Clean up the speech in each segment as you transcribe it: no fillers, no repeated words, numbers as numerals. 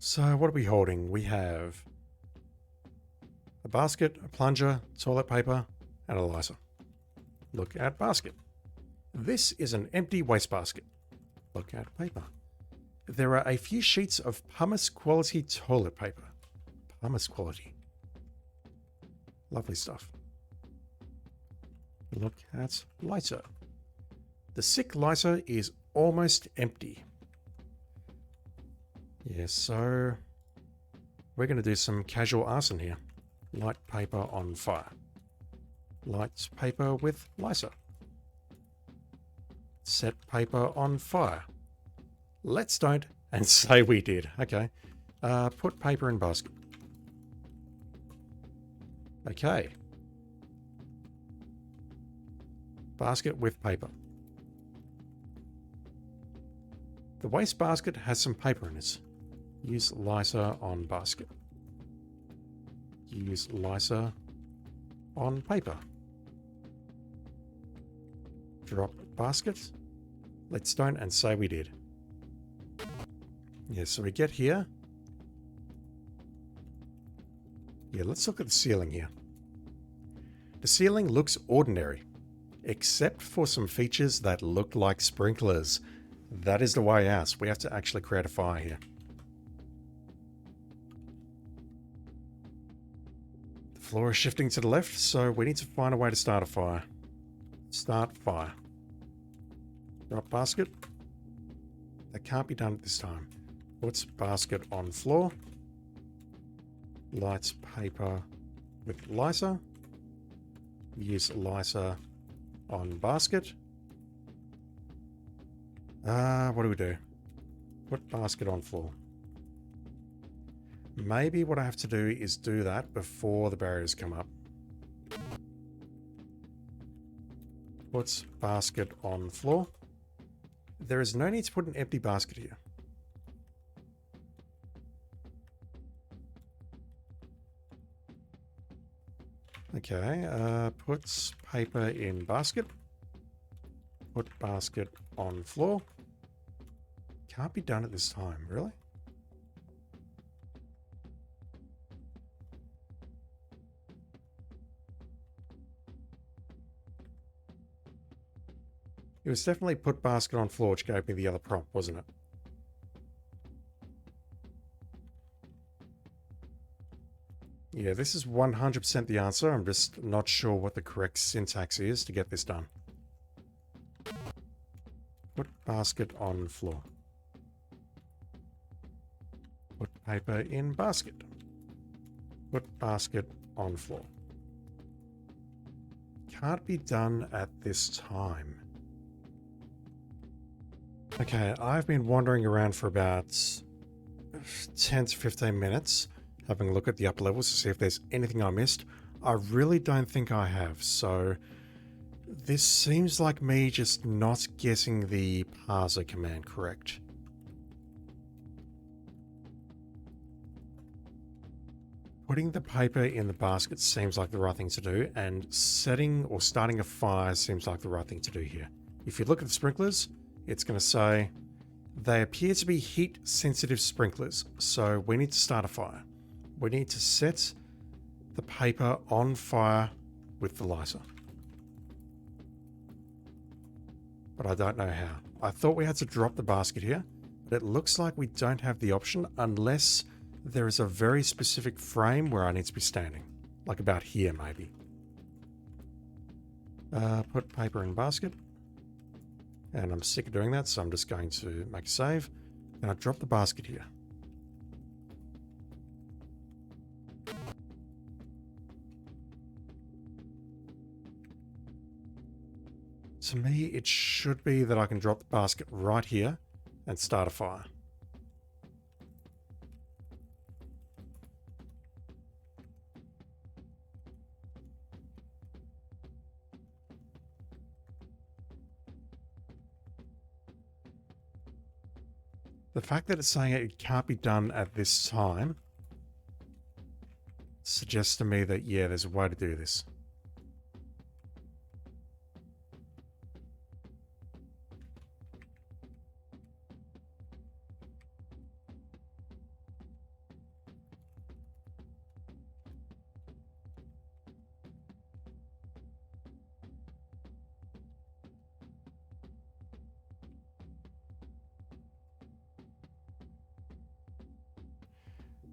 So what are we holding? We have a basket, a plunger, toilet paper, and a lighter. Look at basket. This is an empty wastebasket. Look at paper. There are a few sheets of pumice quality toilet paper. Pumice quality. Lovely stuff. Look at lighter. The sick lighter is almost empty. Yeah, so we're going to do some casual arson here. Light paper on fire. Light paper with lighter. Set paper on fire. Let's don't and say we did. Okay. Put paper in basket. Okay. Basket with paper. The waste basket has some paper in it. Use lighter on basket. Use lighter on paper. Drop basket. Let's don't and say we did. Yeah, so we get here. Yeah, let's look at the ceiling here. The ceiling looks ordinary, except for some features that look like sprinklers. That is the way out. We have to actually create a fire here. The floor is shifting to the left, so we need to find a way to start a fire. Start fire. Drop basket. That can't be done at this time. Puts basket on floor. Lights paper with lighter. Use lighter on basket. What do we do? Put basket on floor. Maybe what I have to do is do that before the barriers come up. Puts basket on floor. There is no need to put an empty basket here. Okay, puts paper in basket. Put basket on floor. Can't be done at this time, really? It was definitely put basket on floor which gave me the other prompt, wasn't it? Yeah, this is 100% the answer. I'm just not sure what the correct syntax is to get this done. Put basket on floor. Put paper in basket. Put basket on floor. Can't be done at this time. Okay, I've been wandering around for about 10 to 15 minutes, having a look at the upper levels to see if there's anything I missed. I really don't think I have, so this seems like me just not getting the parser command correct. Putting the paper in the basket seems like the right thing to do, and setting or starting a fire seems like the right thing to do here. If you look at the sprinklers, it's going to say they appear to be heat sensitive sprinklers, so we need to start a fire. We need to set the paper on fire with the lighter. But I don't know how. I thought we had to drop the basket here, but it looks like we don't have the option unless there is a very specific frame where I need to be standing. Like about here, maybe. Put paper in basket. And I'm sick of doing that, so I'm just going to make a save. And I drop the basket here. To me, it should be that I can drop the basket right here and start a fire. The fact that it's saying it can't be done at this time suggests to me that, yeah, there's a way to do this.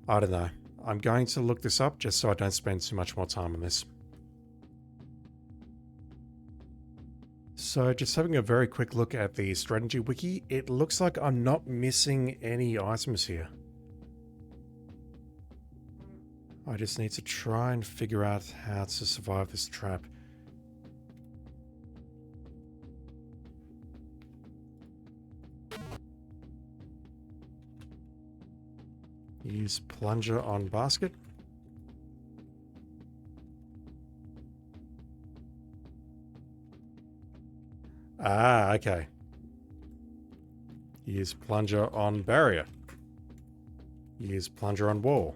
I don't know. I'm going to look this up just so I don't spend too much more time on this. So just having a very quick look at the strategy wiki, it looks like I'm not missing any items here. I just need to try and figure out how to survive this trap. Use plunger on basket. Ah, okay. Use plunger on barrier. Use plunger on wall.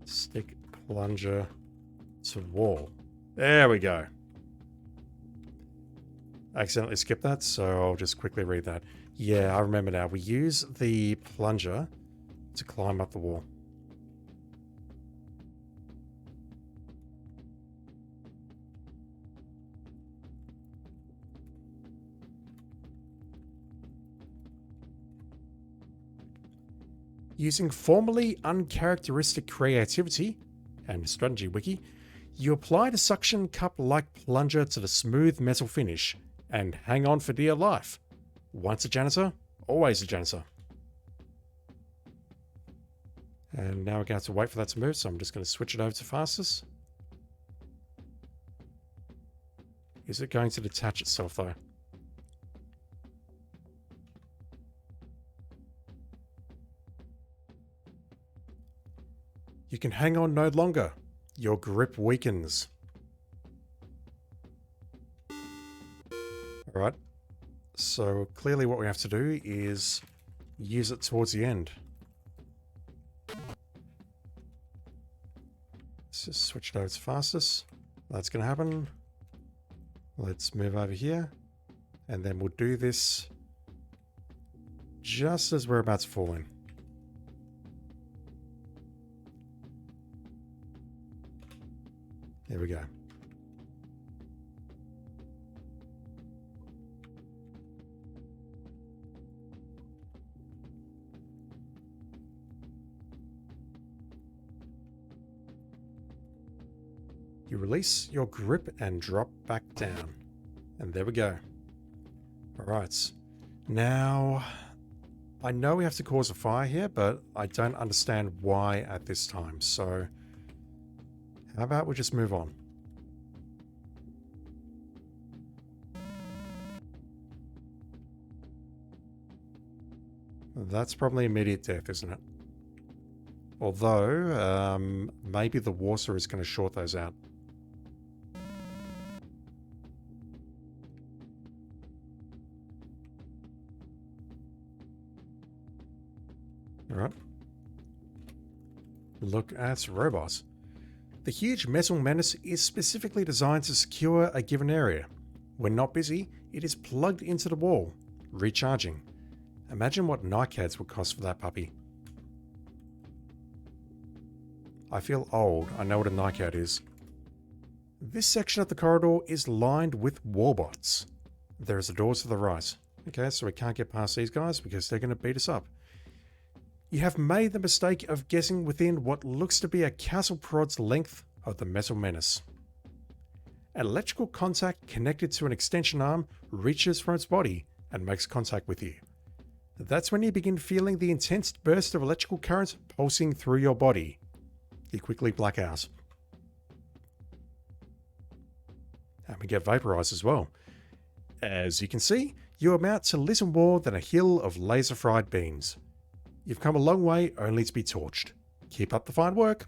Stick plunger to wall. There we go. I accidentally skipped that, so I'll just quickly read that. Yeah, I remember now. We use the plunger to climb up the wall. Using formerly uncharacteristic creativity and strategy wiki, you applied a suction cup-like plunger to the smooth metal finish and hang on for dear life. Once a janitor, always a janitor. And now we're going to have to wait for that to move, so I'm just going to switch it over to fastest. Is it going to detach itself though? You can hang on no longer. Your grip weakens. Alright. So clearly what we have to do is use it towards the end. Let's just switch it over to fastest. That's going to happen. Let's move over here. And then we'll do this just as we're about to fall in. There we go. You release your grip and drop back down. And there we go. Alright. Now, I know we have to cause a fire here, but I don't understand why at this time. So, how about we just move on? That's probably immediate death, isn't it? Although, maybe the water is going to short those out. Alright. Look at robots. The huge metal menace is specifically designed to secure a given area. When not busy, it is plugged into the wall, recharging. Imagine what NICADs would cost for that puppy. I feel old, I know what a NICAD is. This section of the corridor is lined with warbots. There is a door to the right. Okay, so we can't get past these guys because they're going to beat us up. You have made the mistake of guessing within what looks to be a castle prod's length of the metal menace. An electrical contact connected to an extension arm reaches from its body and makes contact with you. That's when you begin feeling the intense burst of electrical current pulsing through your body. You quickly black out. And we get vaporized as well. As you can see, you amount to little more than a hill of laser-fried beans. You've come a long way only to be torched. Keep up the fine work.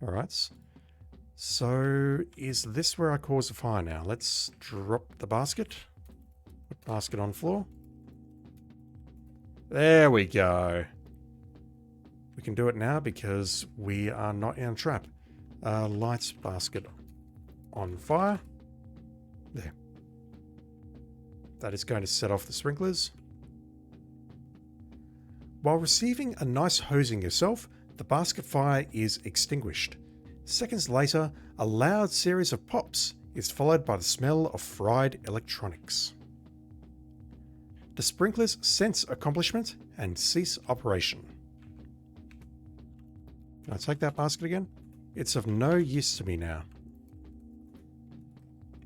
Alright. So, is this where I cause a fire now? Let's drop the basket. Put basket on floor. There we go. We can do it now because we are not in a trap. Lights basket on fire. There. That is going to set off the sprinklers. While receiving a nice hosing yourself, the basket fire is extinguished. Seconds later, a loud series of pops is followed by the smell of fried electronics. The sprinklers sense accomplishment and cease operation. Can I take that basket again? It's of no use to me now.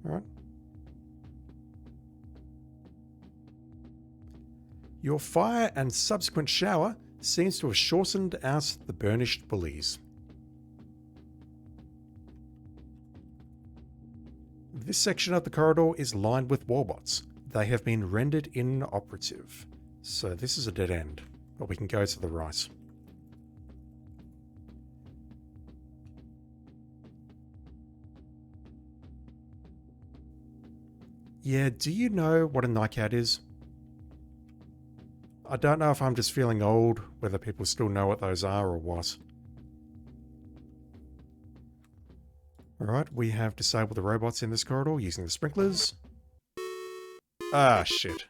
Alright. Your fire and subsequent shower seems to have shortened out the burnished bullies. This section of the corridor is lined with warbots. They have been rendered inoperative. So this is a dead end, but we can go to the right. Yeah, do you know what a NICAD is? I don't know if I'm just feeling old, whether people still know what those are or what. Alright, we have disabled the robots in this corridor using the sprinklers. Ah, shit.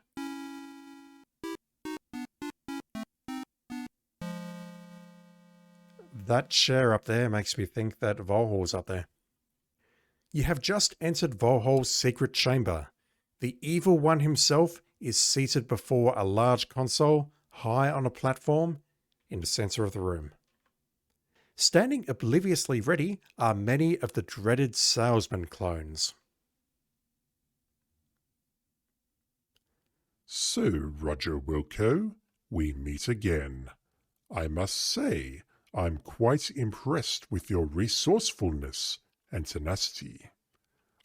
That chair up there makes me think that Vohaul's up there. You have just entered Vohaul's secret chamber. The evil one himself is seated before a large console, high on a platform, in the center of the room. Standing obliviously ready are many of the dreaded salesman clones. So, Roger Wilco, we meet again. I must say, I'm quite impressed with your resourcefulness and tenacity.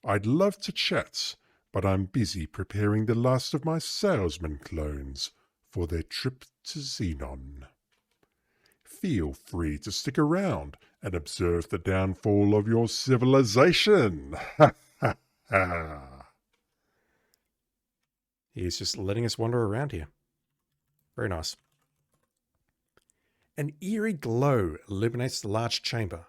I'd love to chat, but I'm busy preparing the last of my salesman clones for their trip to Xenon. Feel free to stick around and observe the downfall of your civilization. Ha ha ha. He's just letting us wander around here. Very nice. An eerie glow illuminates the large chamber.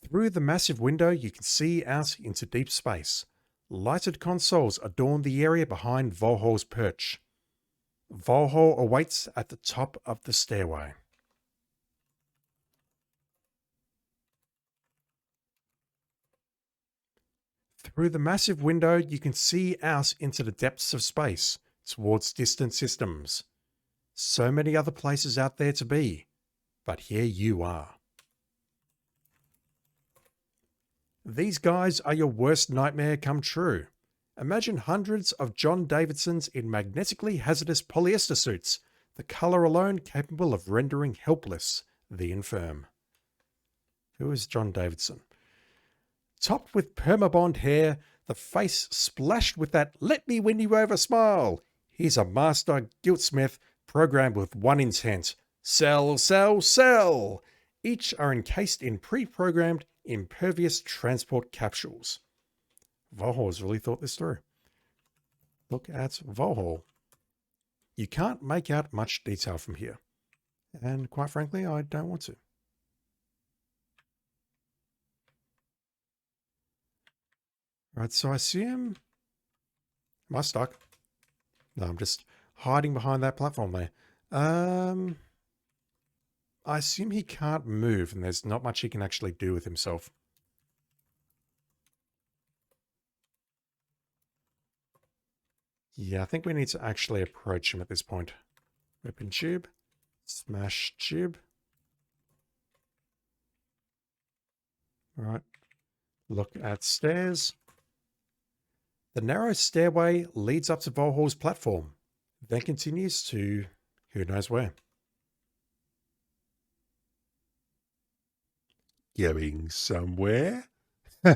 Through the massive window, you can see out into deep space. Lighted consoles adorn the area behind Vohaul's perch. Vohaul awaits at the top of the stairway. Through the massive window, you can see out into the depths of space, towards distant systems. So many other places out there to be, but here you are. These guys are your worst nightmare come true. Imagine hundreds of John Davidsons in magnetically hazardous polyester suits, the color alone capable of rendering helpless the infirm. Who is John Davidson? Topped with permabond hair, the face splashed with that "let me win you over" smile. He's a master guiltsmith programmed with one intent: sell, sell, sell. Each are encased in pre-programmed impervious transport capsules. Vohaul's really thought this through. Look at Vohaul. You can't make out much detail from here. And quite frankly, I don't want to. Right, so I assume... Am I stuck? No, I'm just hiding behind that platform there. I assume he can't move and there's not much he can actually do with himself. Yeah, I think we need to actually approach him at this point. Open tube. Smash tube. Alright. Look at stairs. The narrow stairway leads up to Vohaul's platform, then continues to who knows where. Going somewhere? Oh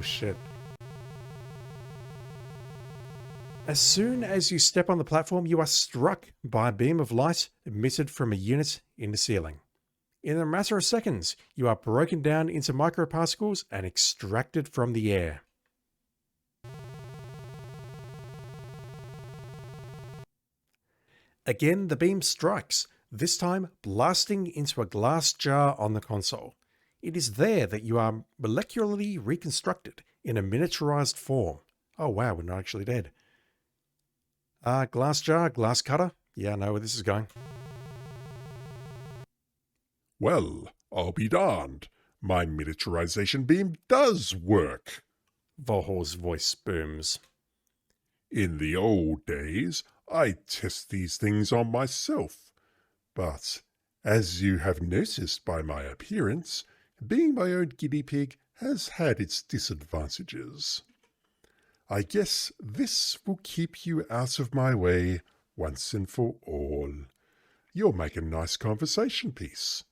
shit. As soon as you step on the platform, you are struck by a beam of light emitted from a unit in the ceiling. In a matter of seconds, you are broken down into microparticles and extracted from the air. Again, the beam strikes, this time blasting into a glass jar on the console. It is there that you are molecularly reconstructed in a miniaturized form. Oh wow, we're not actually dead. Glass jar, glass cutter. Yeah, I know where this is going. Well, I'll be darned. My miniaturization beam does work. Vohaul's voice booms. In the old days, I test these things on myself, but as you have noticed by my appearance, being my own guinea pig has had its disadvantages. I guess this will keep you out of my way once and for all. You'll make a nice conversation piece.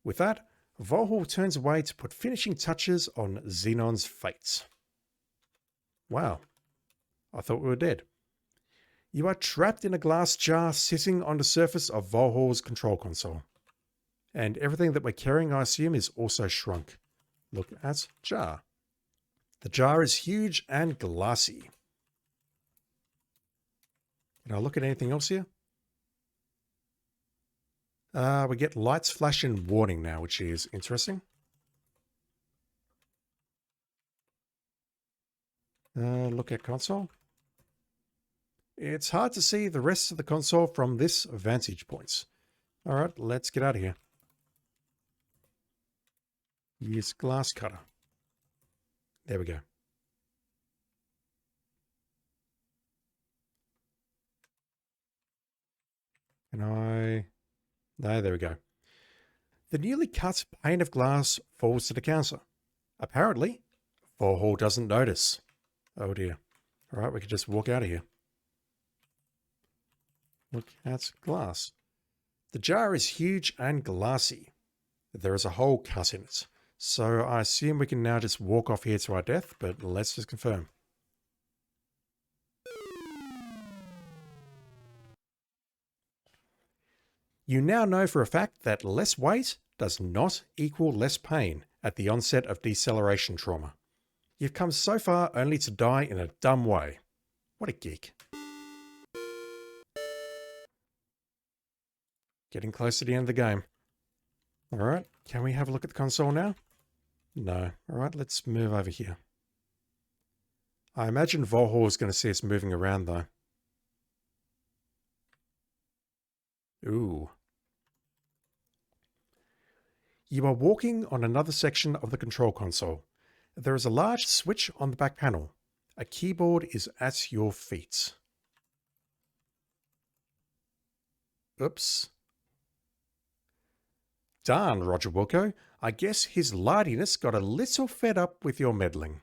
With that, Vohaul turns away to put finishing touches on Xenon's fate. Wow. I thought we were dead. You are trapped in a glass jar sitting on the surface of Vohaul's control console. And everything that we're carrying, I assume, is also shrunk. Look at jar. The jar is huge and glassy. Can I look at anything else here? We get lights flashing warning now, which is interesting. Look at console. It's hard to see the rest of the console from this vantage point. All right, let's get out of here. Use glass cutter. There we go. No, there we go. The newly cut pane of glass falls to the counter. Apparently, Vohaul doesn't notice. Oh dear. All right, we could just walk out of here. Look at glass. The jar is huge and glassy. There is a hole cut in it. So I assume we can now just walk off here to our death, but let's just confirm. You now know for a fact that less weight does not equal less pain at the onset of deceleration trauma. You've come so far only to die in a dumb way. What a geek. Getting close to the end of the game. Alright, can we have a look at the console now? No. Alright, let's move over here. I imagine Vohaul is going to see us moving around though. Ooh. You are walking on another section of the control console. There is a large switch on the back panel. A keyboard is at your feet. Oops. Darn, Roger Wilco. I guess his lardiness got a little fed up with your meddling.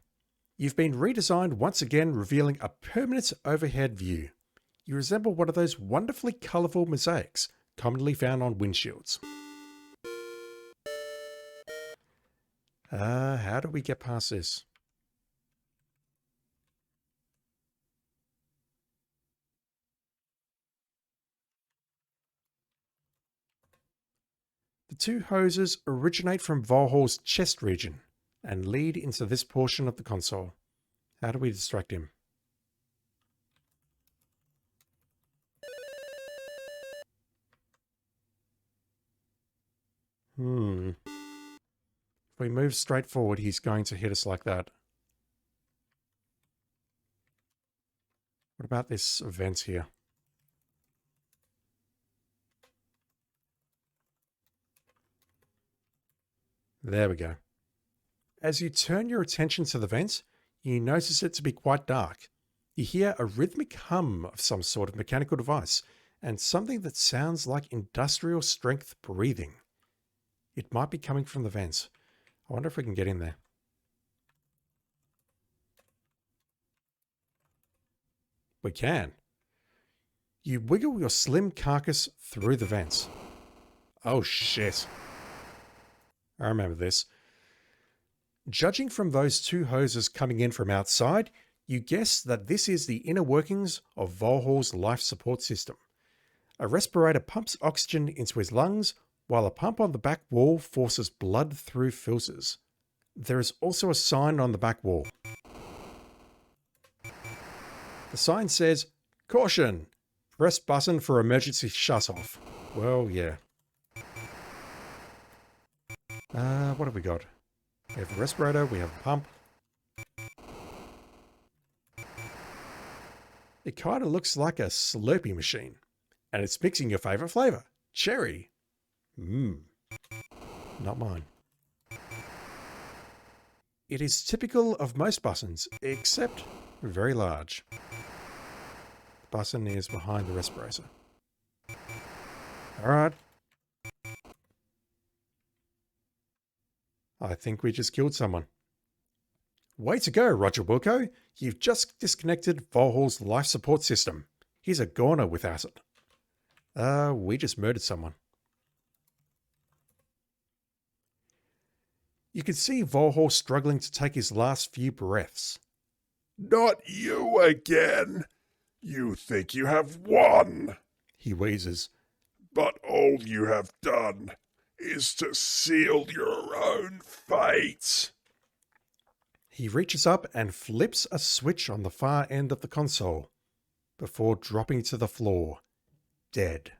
You've been redesigned once again, revealing a permanent overhead view. You resemble one of those wonderfully colourful mosaics commonly found on windshields. How do we get past this? The two hoses originate from Vohaul's chest region and lead into this portion of the console. How do we distract him? If we move straight forward, he's going to hit us like that. What about this vent here? There we go. As you turn your attention to the vent, you notice it to be quite dark. You hear a rhythmic hum of some sort of mechanical device and something that sounds like industrial strength breathing. It might be coming from the vents. I wonder if we can get in there. We can. You wiggle your slim carcass through the vents. Oh shit. I remember this. Judging from those two hoses coming in from outside, you guess that this is the inner workings of Vohaul's life support system. A respirator pumps oxygen into his lungs, while a pump on the back wall forces blood through filters. There is also a sign on the back wall. The sign says, "Caution! Press button for emergency shut-off." Well, yeah. What have we got? We have a respirator, we have a pump. It kind of looks like a Slurpee machine. And it's mixing your favorite flavor, cherry. Not mine. It is typical of most bussons, except very large. The busson is behind the respirator. Alright. I think we just killed someone. Way to go, Roger Wilco. You've just disconnected Vohaul's life support system. He's a goner without it. We just murdered someone. You can see Vohaul struggling to take his last few breaths. Not you again! You think you have won! He wheezes. But all you have done is to seal your own fate. He reaches up and flips a switch on the far end of the console before dropping to the floor, dead.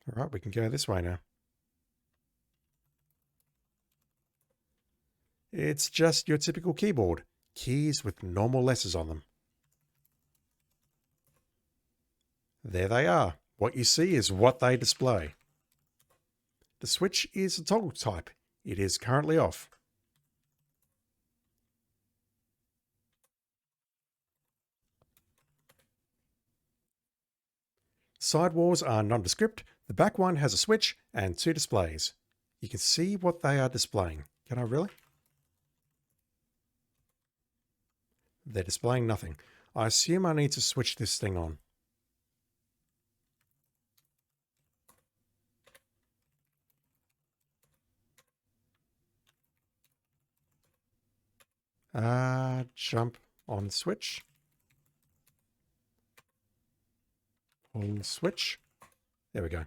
Alright, we can go this way now. It's just your typical keyboard. Keys with normal letters on them. There they are. What you see is what they display. The switch is a toggle type. It is currently off. Side walls are nondescript. The back one has a switch and 2 displays. You can see what they are displaying. Can I really? They're displaying nothing. I assume I need to switch this thing on. Jump on switch. On switch. There we go.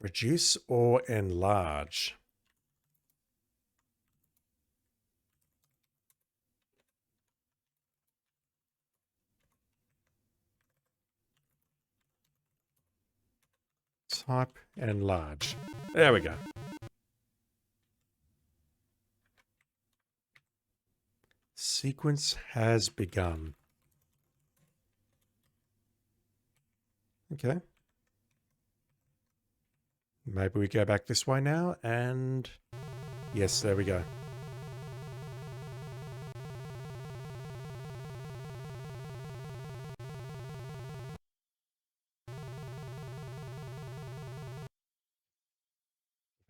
Reduce or enlarge. Type and enlarge. There we go. Sequence has begun. Okay. Maybe we go back this way now and... Yes, there we go.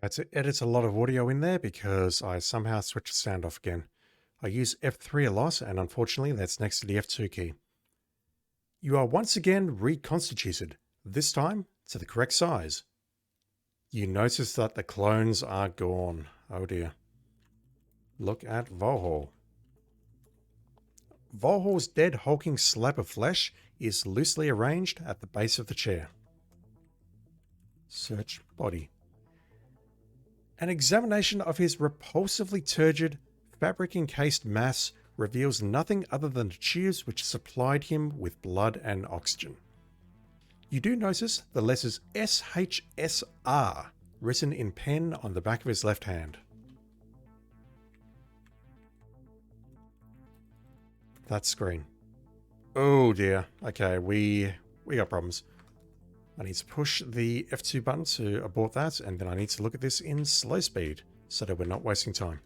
I had to edit a lot of audio in there because I somehow switched the sound off again. I use F3 a lot, and unfortunately that's next to the F2 key. You are once again reconstituted, this time to the correct size. You notice that the clones are gone. Oh dear. Look at Vohaul. Vohaul's dead hulking slab of flesh is loosely arranged at the base of the chair. Search body. An examination of his repulsively turgid, fabric-encased mass reveals nothing other than the tubes which supplied him with blood and oxygen. You do notice the letters SHSR written in pen on the back of his left hand. That screen. Oh dear. Okay, we got problems. I need to push the F2 button to abort that, and then I need to look at this in slow speed so that we're not wasting time.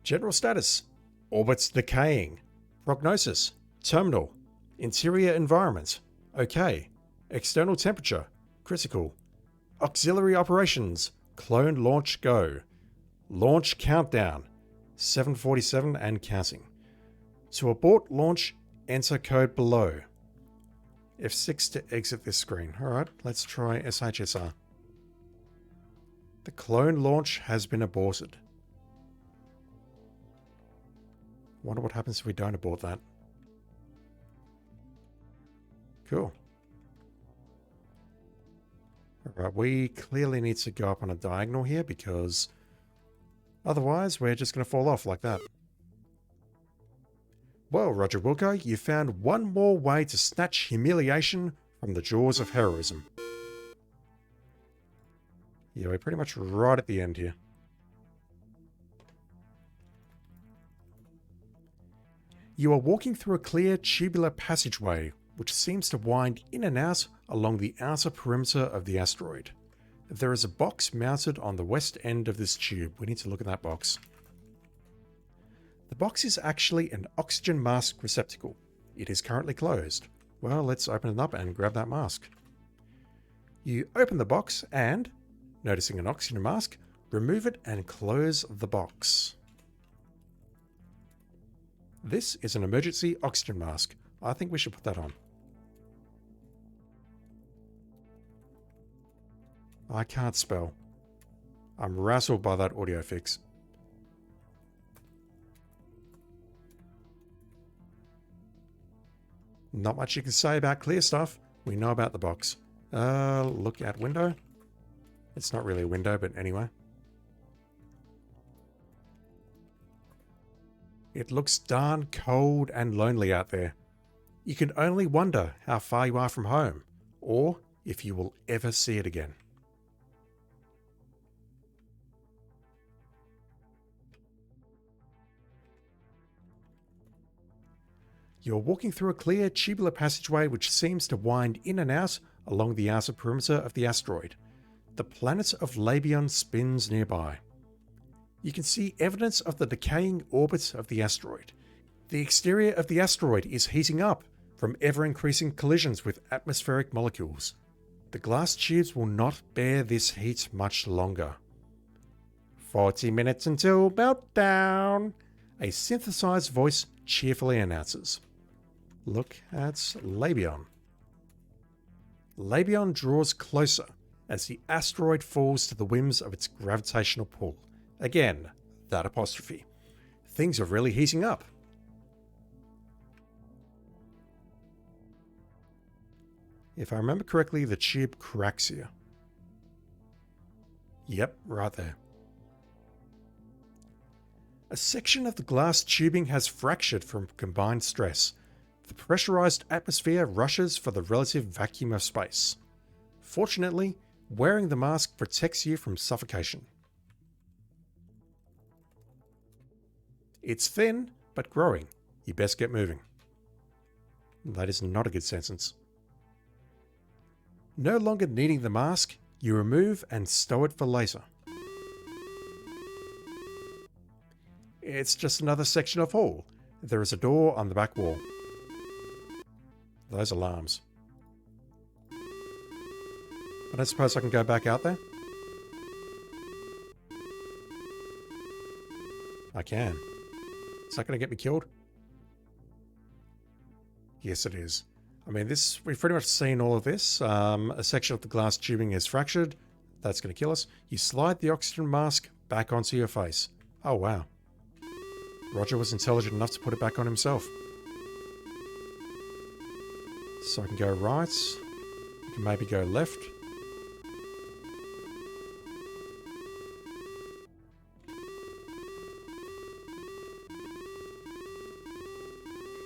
General status. Orbits decaying. Prognosis. Terminal. Interior environment. Okay. External temperature. Critical. Auxiliary operations. Clone launch go. Launch countdown. 7:47 and counting. To abort launch, enter code below. F6 to exit this screen. Alright, let's try SHSR. The clone launch has been aborted. Wonder what happens if we don't abort that. Cool. Alright, we clearly need to go up on a diagonal here because otherwise we're just going to fall off like that. Well, Roger Wilco, you found one more way to snatch humiliation from the jaws of heroism. Yeah, we're pretty much right at the end here. You are walking through a clear tubular passageway which seems to wind in and out along the outer perimeter of the asteroid. There is a box mounted on the west end of this tube. We need to look at that box. The box is actually an oxygen mask receptacle. It is currently closed. Well, let's open it up and grab that mask. You open the box and, noticing an oxygen mask, remove it and close the box. This is an emergency oxygen mask. I think we should put that on. I can't spell. I'm razzled by that audio fix. Not much you can say about clear stuff. We know about the box. Look at window. It's not really a window, but anyway. It looks darn cold and lonely out there. You can only wonder how far you are from home, or if you will ever see it again. You're walking through a clear, tubular passageway which seems to wind in and out along the outer perimeter of the asteroid. The planet of Labion spins nearby. You can see evidence of the decaying orbit of the asteroid. The exterior of the asteroid is heating up from ever-increasing collisions with atmospheric molecules. The glass tubes will not bear this heat much longer. 40 minutes until meltdown, a synthesized voice cheerfully announces. Look at Labion. Labion draws closer as the asteroid falls to the whims of its gravitational pull. Again, that apostrophe. Things are really heating up. If I remember correctly, the tube cracks here. Yep, right there. A section of the glass tubing has fractured from combined stress. The pressurized atmosphere rushes for the relative vacuum of space. Fortunately, wearing the mask protects you from suffocation. It's thin, but growing. You best get moving. That is not a good sentence. No longer needing the mask, you remove and stow it for later. It's just another section of hall. There is a door on the back wall. Those alarms. I don't suppose I can go back out there? I can. Is that going to get me killed? Yes, it is. I mean, we've pretty much seen all of this. A section of the glass tubing is fractured. That's going to kill us. You slide the oxygen mask back onto your face. Oh, wow. Roger was intelligent enough to put it back on himself. So I can go right. I can maybe go left.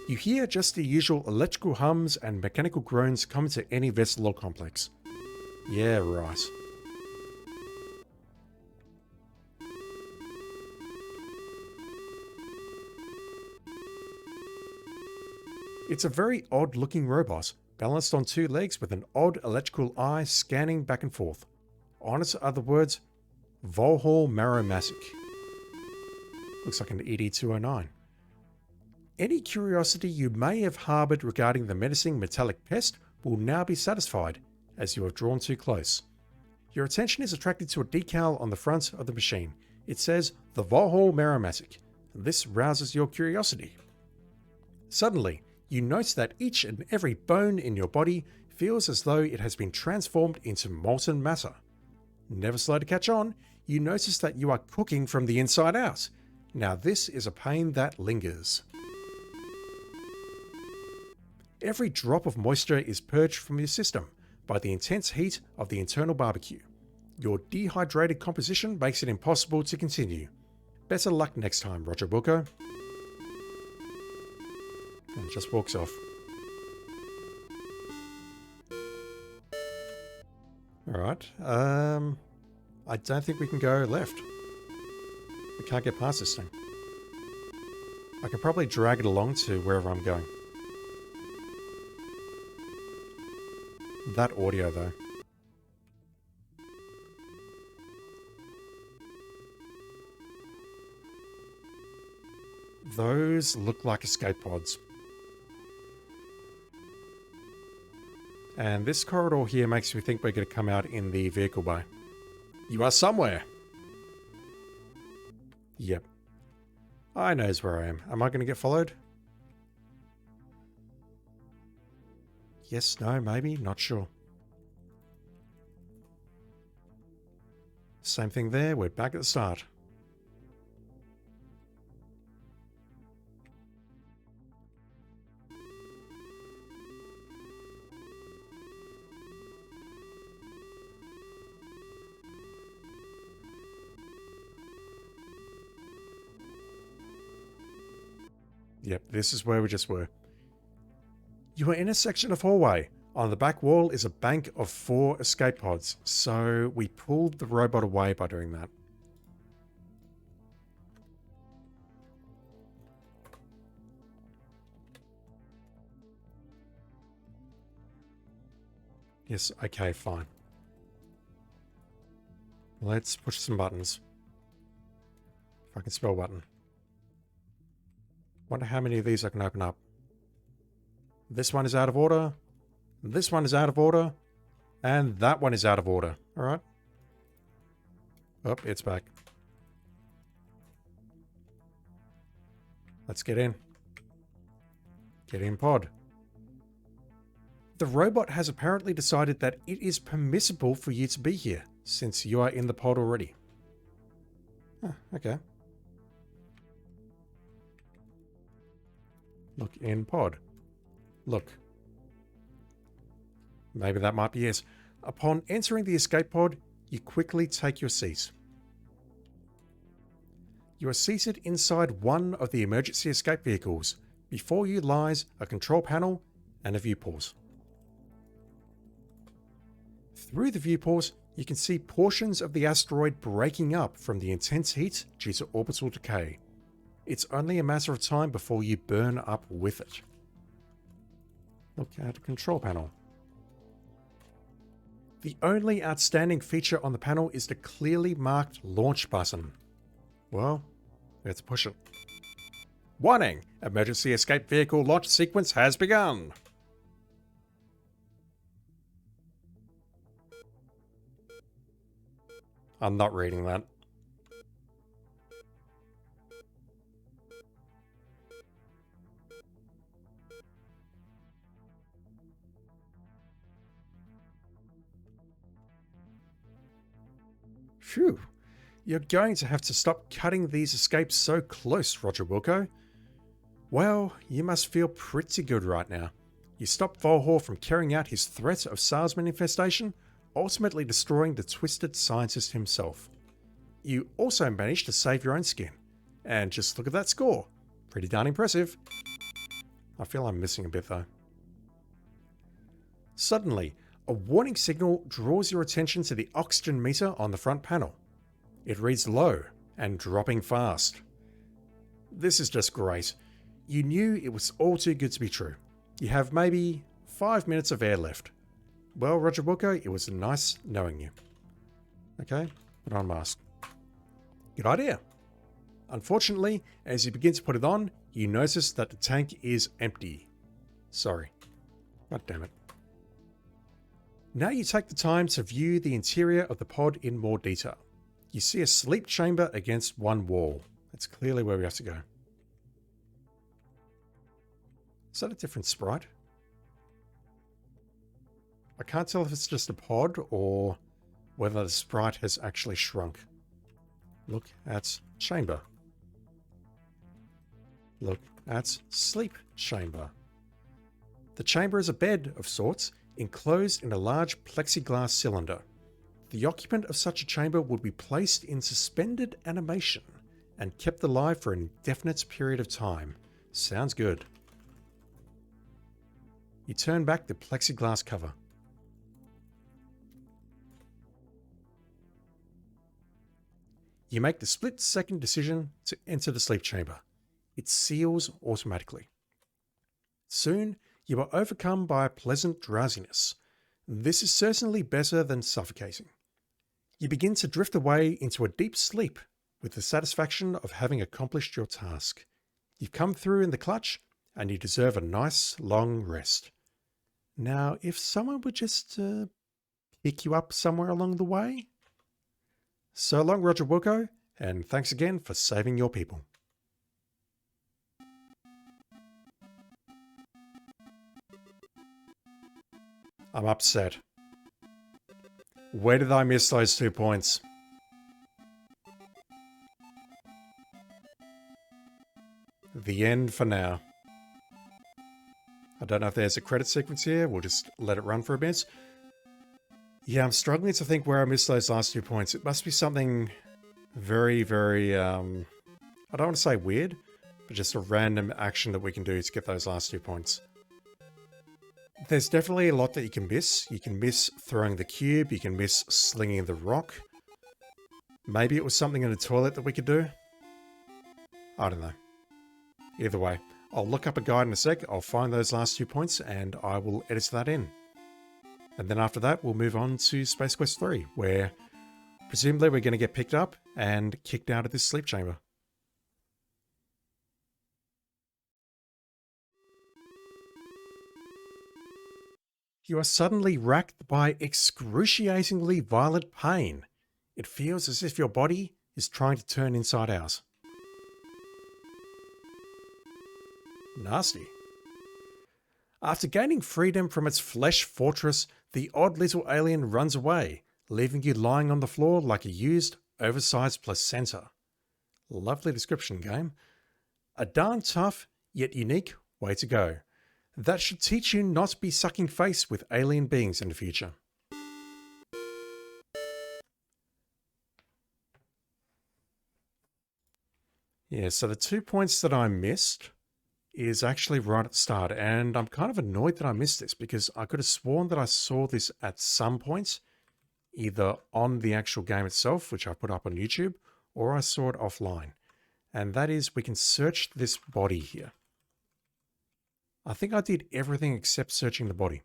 You hear just the usual electrical hums and mechanical groans common to any vessel or complex. Yeah, right. It's a very odd-looking robot, balanced on two legs with an odd electrical eye scanning back and forth. On it are the words, Vohaul Maromatic. Looks like an ED-209. Any curiosity you may have harboured regarding the menacing metallic pest will now be satisfied, as you have drawn too close. Your attention is attracted to a decal on the front of the machine. It says, the Vohaul Maromatic. This rouses your curiosity. Suddenly, you note that each and every bone in your body feels as though it has been transformed into molten matter. Never slow to catch on, you notice that you are cooking from the inside out. Now this is a pain that lingers. Every drop of moisture is purged from your system by the intense heat of the internal barbecue. Your dehydrated composition makes it impossible to continue. Better luck next time, Roger Wilco. And just walks off. Alright, I don't think we can go left. We can't get past this thing. I can probably drag it along to wherever I'm going. That audio, though. Those look like escape pods. And this corridor here makes me think we're going to come out in the vehicle bay. You are somewhere. Yep. I knows where I am. Am I going to get followed? Yes, no, maybe, not sure. Same thing there, we're back at the start. Yep, this is where we just were. You are in a section of hallway. On the back wall is a bank of 4 escape pods, so we pulled the robot away by doing that. Yes, okay, fine. Let's push some buttons. If I can spell button. Wonder how many of these I can open up. This one is out of order. This one is out of order. And that one is out of order. Alright. Oh, it's back. Let's get in. Get in, pod. The robot has apparently decided that it is permissible for you to be here, since you are in the pod already. Huh, okay. Look in pod. Look. Maybe that might be yes. Upon entering the escape pod, you quickly take your seat. You are seated inside one of the emergency escape vehicles. Before you lies a control panel and a view pause. Through the view pause, you can see portions of the asteroid breaking up from the intense heat due to orbital decay. It's only a matter of time before you burn up with it. Look at the control panel. The only outstanding feature on the panel is the clearly marked launch button. Well, let's push it. Warning! Emergency escape vehicle launch sequence has begun! I'm not reading that. Phew. You're going to have to stop cutting these escapes so close, Roger Wilco. Well, you must feel pretty good right now. You stopped Vohaul from carrying out his threat of salesman infestation, ultimately destroying the twisted scientist himself. You also managed to save your own skin. And just look at that score. Pretty darn impressive. I feel I'm missing a bit though. Suddenly, a warning signal draws your attention to the oxygen meter on the front panel. It reads low and dropping fast. This is just great. You knew it was all too good to be true. You have maybe 5 minutes of air left. Well, Roger Wilco, it was nice knowing you. Okay, put on mask. Good idea. Unfortunately, as you begin to put it on, you notice that the tank is empty. Sorry. God damn it. Now you take the time to view the interior of the pod in more detail. You see a sleep chamber against one wall. That's clearly where we have to go. Is that a different sprite? I can't tell if it's just a pod or whether the sprite has actually shrunk. Look at chamber. Look at sleep chamber. The chamber is a bed of sorts, enclosed in a large plexiglass cylinder. The occupant of such a chamber would be placed in suspended animation and kept alive for an indefinite period of time. Sounds good. You turn back the plexiglass cover. You make the split-second decision to enter the sleep chamber. It seals automatically. Soon, you are overcome by a pleasant drowsiness. This is certainly better than suffocating. You begin to drift away into a deep sleep with the satisfaction of having accomplished your task. You've come through in the clutch, and you deserve a nice long rest. Now, if someone would just pick you up somewhere along the way. So long, Roger Wilco, and thanks again for saving your people. I'm upset. Where did I miss those 2 points? The end for now. I don't know if there's a credit sequence here. We'll just let it run for a bit. Yeah, I'm struggling to think where I missed those last 2 points. It must be something very, very, I don't want to say weird, but just a random action that we can do to get those last 2 points. There's definitely a lot that you can miss. You can miss throwing the cube. You can miss slinging the rock. Maybe it was something in the toilet that we could do. I don't know. Either way, I'll look up a guide in a sec. I'll find those last 2 points and I will edit that in. And then after that, we'll move on to Space Quest 3, where presumably we're going to get picked up and kicked out of this sleep chamber. You are suddenly racked by excruciatingly violent pain. It feels as if your body is trying to turn inside out. Nasty. After gaining freedom from its flesh fortress, the odd little alien runs away, leaving you lying on the floor like a used, oversized placenta. Lovely description, game. A darn tough, yet unique way to go. That should teach you not to be sucking face with alien beings in the future. Yeah, so the 2 points that I missed is actually right at the start, and I'm kind of annoyed that I missed this because I could have sworn that I saw this at some point, either on the actual game itself, which I put up on YouTube, or I saw it offline. And that is, we can search this body here. I think I did everything except searching the body.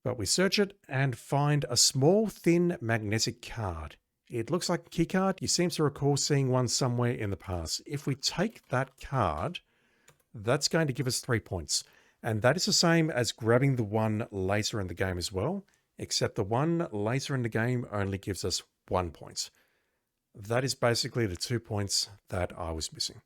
But we search it and find a small, thin, magnetic card. It looks like a key card. You seem to recall seeing one somewhere in the past. If we take that card, that's going to give us 3 points. And that is the same as grabbing the one later in the game as well, except the one later in the game only gives us 1 point. That is basically the 2 points that I was missing.